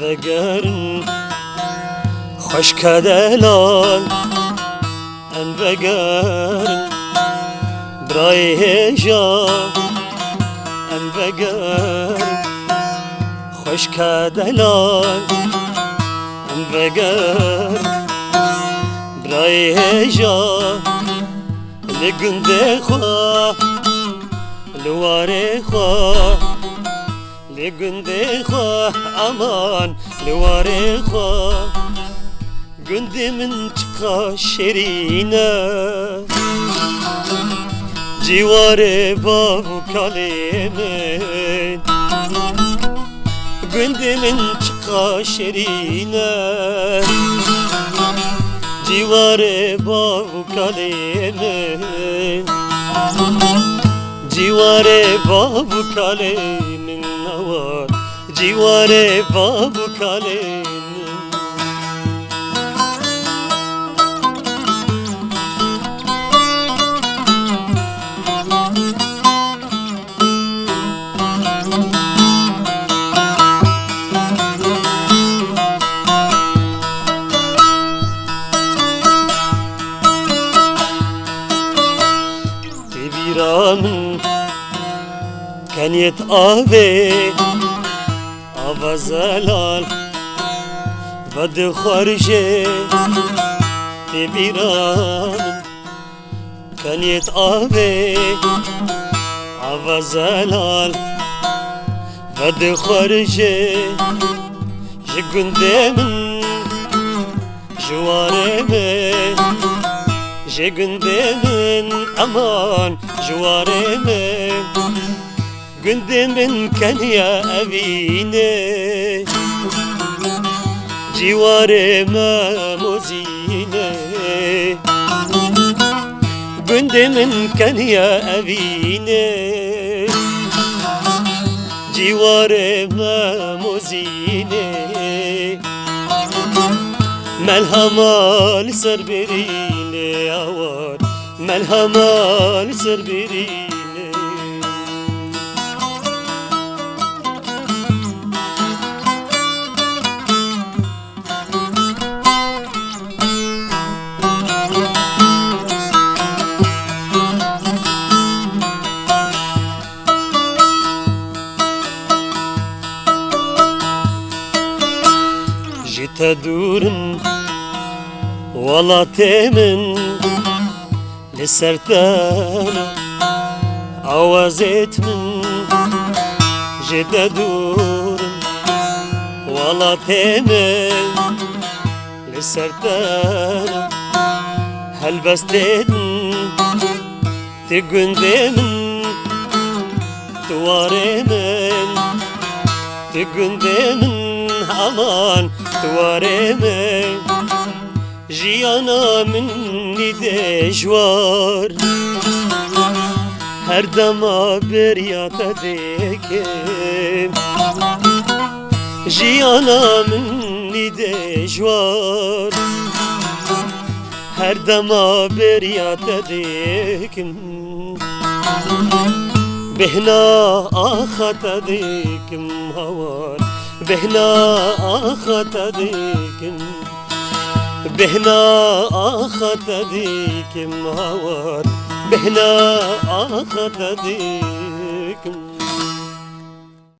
vegerin hoş kadelal en vegerin bray heja en vegerin hoş kadelal en vegerin bray heja لگنده خوا لواره خوا لگنده خوا امان لواره خوا گنده من چقا شرینه جوار بابو کلمه گنده من چقا شرینه جوار بابو کلمه جوار بابو کلمه نوار جوار بابو کلمه من كان يتقابي أبا زلال بد خارجي تبيران كان يتقابي أبا زلال بد خارجي جقن دمن جواري من جقن دمن أمان جواري من قند من كان يا أبيني جواري ما مزيني قند من كان يا أبيني جواري ما مزيني مالها مال سربريني أوان مالها مال سربريني جيت أدورن والله تمن لسرتانا عوازت من جيت أدورن والله تمن لسرتانا هل بس تدن تقندمن توارمن تقندمن aman tuvareme jiyana minni dejwar her dama beryata dekim jiyana minni dejwar her dama beryata dekim behna akhata dekim havar بهنا آخت ديكم بهنا آخت ديكم هوار بهنا آخت ديكم